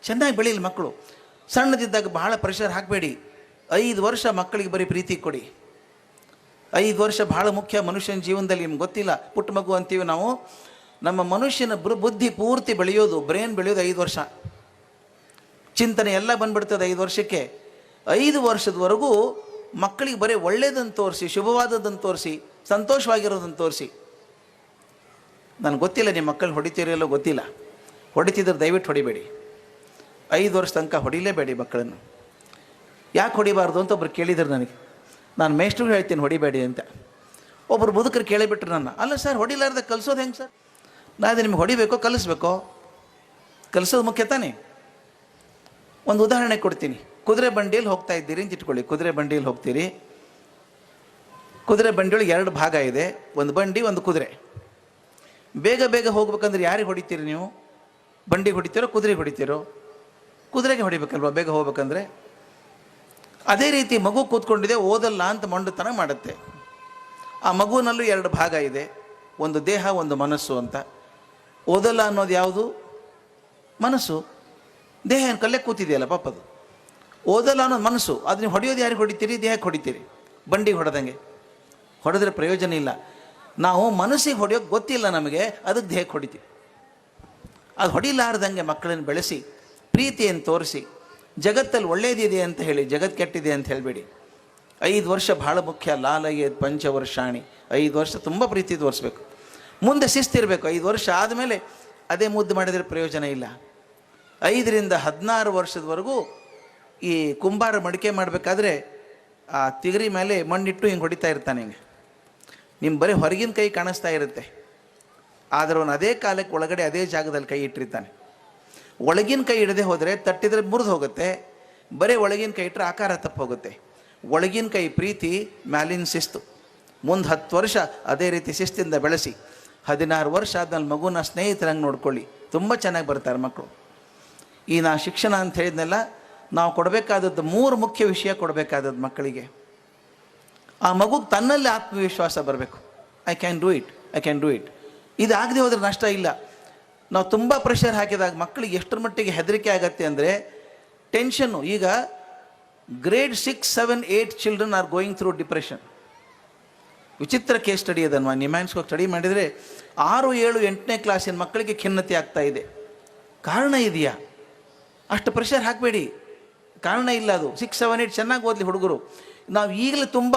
ಚೆನ್ನಾಗಿ ಬೆಳೀಲಿ ಮಕ್ಕಳು. ಸಣ್ಣದಿದ್ದಾಗ ಬಹಳ ಪ್ರೆಷರ್ ಹಾಕಬೇಡಿ. 5 ವರ್ಷ ಮಕ್ಕಳಿಗೆ ಬರೀ ಪ್ರೀತಿ ಕೊಡಿ. 5 ವರ್ಷ ಬಹಳ ಮುಖ್ಯ ಮನುಷ್ಯನ ಜೀವನದಲ್ಲಿ. ನಿಮ್ಗೆ ಗೊತ್ತಿಲ್ಲ, ಪುಟ್ಟ ಮಗು ಅಂತೀವಿ ನಾವು. ನಮ್ಮ ಮನುಷ್ಯನ ಬುದ್ಧಿ ಪೂರ್ತಿ ಬೆಳೆಯೋದು, ಬ್ರೈನ್ ಬೆಳೆಯೋದು 5 ವರ್ಷ. ಚಿಂತನೆ ಎಲ್ಲ ಬಂದ್ಬಿಡ್ತದೆ 5 ವರ್ಷಕ್ಕೆ. 5 ವರ್ಷದವರೆಗೂ ಮಕ್ಕಳಿಗೆ ಬರೀ ಒಳ್ಳೇದನ್ನು ತೋರಿಸಿ, ಶುಭವಾದದ್ದನ್ನು ತೋರಿಸಿ, ಸಂತೋಷವಾಗಿರೋದನ್ನು ತೋರಿಸಿ. ನನಗೆ ಗೊತ್ತಿಲ್ಲ ನಿಮ್ಮ ಮಕ್ಕಳು ಹೊಡಿತೀರಿಲ್ಲೋ ಗೊತ್ತಿಲ್ಲ. ಹೊಡಿತಿದ್ರೆ ದಯವಿಟ್ಟು ಹೊಡಿಬೇಡಿ. 5 ವರ್ಷ ತನಕ ಹೊಡಿಲೇಬೇಡಿ ಮಕ್ಕಳನ್ನು. ಯಾಕೆ ಹೊಡಿಬಾರ್ದು ಅಂತ ಒಬ್ರು ಕೇಳಿದ್ರು ನನಗೆ. ನಾನು ಮೇಷ್ಟ್ರಿಗೆ ಹೇಳ್ತೀನಿ ಹೊಡಿಬೇಡಿ ಅಂತ. ಒಬ್ಬರು ಮುದುಕರು ಕೇಳಿಬಿಟ್ರು ನನ್ನ. ಅಲ್ಲ ಸರ್, ಹೊಡಿಲಾರ್ದೆ ಕಲಿಸೋದು ಹೆಂಗೆ ಸರ್? ನಾನು ನಿಮ್ಗೆ ಹೊಡಿಬೇಕೋ ಕಲಿಸ್ಬೇಕೋ? ಕಲಿಸೋದು ಮುಖ್ಯ ತಾನೇ. ಒಂದು ಉದಾಹರಣೆ ಕೊಡ್ತೀನಿ. ಕುದುರೆ ಬಂಡಿಯಲ್ಲಿ ಹೋಗ್ತಾ ಇದ್ದೀರಿ ಅಂತ ಇಟ್ಕೊಳ್ಳಿ. ಕುದುರೆ ಬಂಡಿಯಲ್ಲಿ ಹೋಗ್ತೀರಿ. ಕುದುರೆ ಬಂಡಿಯೊಳಗೆ 2 ಭಾಗ ಇದೆ, ಒಂದು ಬಂಡಿ ಒಂದು ಕುದುರೆ. ಬೇಗ ಬೇಗ ಹೋಗ್ಬೇಕಂದ್ರೆ ಯಾರಿಗೆ ಹೊಡಿತೀರಿ ನೀವು? ಬಂಡಿಗೆ ಹೊಡಿತೀರೋ ಕುದುರೆಗೆ ಹೊಡಿತೀರೋ? ಕುದುರೆಗೆ ಹೊಡಿಬೇಕಲ್ವ ಬೇಗ ಹೋಗ್ಬೇಕಂದ್ರೆ. ಅದೇ ರೀತಿ ಮಗು ಕೂತ್ಕೊಂಡಿದೆ, ಓದಲ್ಲ ಅಂತ ಮೊಂಡುತನ ಮಾಡುತ್ತೆ. ಆ ಮಗುವಿನಲ್ಲೂ 2 ಭಾಗ ಇದೆ, ಒಂದು ದೇಹ ಒಂದು ಮನಸ್ಸು ಅಂತ. ಓದಲ್ಲ ಅನ್ನೋದು ಯಾವುದು? ಮನಸ್ಸು. ದೇಹ ಏನು ಕಲ್ಲೇ ಕೂತಿದೆಯಲ್ಲ ಪಾಪದು. ಓದಲ್ಲ ಅನ್ನೋದು ಮನಸ್ಸು. ಅದು ನೀವು ಹೊಡೆಯೋದು ಯಾರಿಗೆ ಹೊಡಿತೀರಿ? ದೇಹಕ್ಕೆ ಹೊಡಿತೀರಿ. ಬಂಡಿಗೆ ಹೊಡೆದಂಗೆ ಹೊಡೆದ್ರೆ ಪ್ರಯೋಜನ ಇಲ್ಲ. ನಾವು ಮನಸ್ಸಿಗೆ ಹೊಡೆಯೋಕ್ಕೆ ಗೊತ್ತಿಲ್ಲ ನಮಗೆ, ಅದಕ್ಕೆ ದೇಹಕ್ಕೆ ಹೊಡಿತೀವಿ. ಅದು ಹೊಡಿಲಾರ್ದಂಗೆ ಮಕ್ಕಳನ್ನು ಬೆಳೆಸಿ, ಪ್ರೀತಿಯನ್ನು ತೋರಿಸಿ, ಜಗತ್ತಲ್ಲಿ ಒಳ್ಳೇದಿದೆ ಅಂತ ಹೇಳಿ, ಜಗತ್ತು ಕೆಟ್ಟಿದೆ ಅಂತ ಹೇಳಬೇಡಿ. 5 ವರ್ಷ ಭಾಳ ಮುಖ್ಯ. ಲಾಲಯೇ ಪಂಚವರ್ಷಾಣಿ. 5 ವರ್ಷ ತುಂಬ ಪ್ರೀತಿ ತೋರಿಸ್ಬೇಕು. ಮುಂದೆ ಶಿಸ್ತಿರಬೇಕು. 5 ವರ್ಷ ಆದಮೇಲೆ ಅದೇ ಮುದ್ದು ಮಾಡಿದರೆ ಪ್ರಯೋಜನ ಇಲ್ಲ. 5 ರಿಂದ 16 ವರ್ಷದವರೆಗೂ ಈ ಕುಂಬಾರ ಮಡಿಕೆ ಮಾಡಬೇಕಾದ್ರೆ ಆ ತಿಗರಿ ಮೇಲೆ ಮಣ್ಣಿಟ್ಟು ಹಿಂಗೆ ಹೊಡಿತಾ ಇರ್ತಾನೆ. ಹಿಂಗೆ ನಿಮ್ಮ ಬರೀ ಹೊರಗಿನ ಕೈ ಕಾಣಿಸ್ತಾ ಇರುತ್ತೆ, ಆದರೆ ಅವನು ಅದೇ ಕಾಲಕ್ಕೆ ಒಳಗಡೆ ಅದೇ ಜಾಗದಲ್ಲಿ ಕೈ ಇಟ್ಟಿರ್ತಾನೆ. ಒಳಗಿನ ಕೈ ಇಡದೆ ಹೋದರೆ ತಟ್ಟಿದರೆ ಮುರಿದು ಹೋಗುತ್ತೆ. ಬರೀ ಒಳಗಿನ ಕೈ ಇಟ್ಟರೆ ಆಕಾರ ತಪ್ಪು ಹೋಗುತ್ತೆ. ಒಳಗಿನ ಕೈ ಪ್ರೀತಿ, ಮ್ಯಾಲಿನ ಶಿಸ್ತು. ಮುಂದೆ 10 ವರ್ಷ ಅದೇ ರೀತಿ ಶಿಸ್ತಿಂದ ಬೆಳೆಸಿ 16 ವರ್ಷ ಆದ್ಮೇಲೆ ಮಗುನ ಸ್ನೇಹಿತರಂಗೆ ನೋಡ್ಕೊಳ್ಳಿ. ತುಂಬ ಚೆನ್ನಾಗಿ ಬರ್ತಾರೆ ಮಕ್ಕಳು. ಈ ನಾ ಶಿಕ್ಷಣ ಅಂತ ಹೇಳಿದ್ನೆಲ್ಲ ನಾವು ಕೊಡಬೇಕಾದದ್ದು 3 ಮುಖ್ಯ ವಿಷಯ ಕೊಡಬೇಕಾದದ್ದು ಮಕ್ಕಳಿಗೆ. ಆ ಮಗುಗೆ ತನ್ನಲ್ಲಿ ಆತ್ಮವಿಶ್ವಾಸ ಬರಬೇಕು. I can do it. ಇದಾಗದೆ ಹೋದರೆ ನಷ್ಟ ಇಲ್ಲ. ನಾವು ತುಂಬ ಪ್ರೆಷರ್ ಹಾಕಿದಾಗ ಮಕ್ಕಳಿಗೆ ಎಷ್ಟರ ಮಟ್ಟಿಗೆ ಹೆದರಿಕೆ ಆಗತ್ತೆ ಅಂದರೆ ಟೆನ್ಷನ್ನು. ಈಗ grade 6, 7, 8 children are going through depression. ವಿಚಿತ್ರ ಕೇಸ್ ಸ್ಟಡಿ ಅದನ್ನು ನಿಮ್ಯಾನ್ಸ್ಗೋಗಿ ಸ್ಟಡಿ ಮಾಡಿದರೆ 6, 7, 8ನೇ ಕ್ಲಾಸಿನ ಮಕ್ಕಳಿಗೆ ಖಿನ್ನತೆ ಆಗ್ತಾ ಇದೆ. ಕಾರಣ ಇದೆಯಾ? ಅಷ್ಟು ಪ್ರೆಷರ್ ಹಾಕಬೇಡಿ. ಕಾರಣ ಇಲ್ಲ. ಅದು 6, 7, 8 ಚೆನ್ನಾಗಿ ಓದಲಿ ಹುಡುಗರು. ನಾವು ಈಗಲೇ ತುಂಬ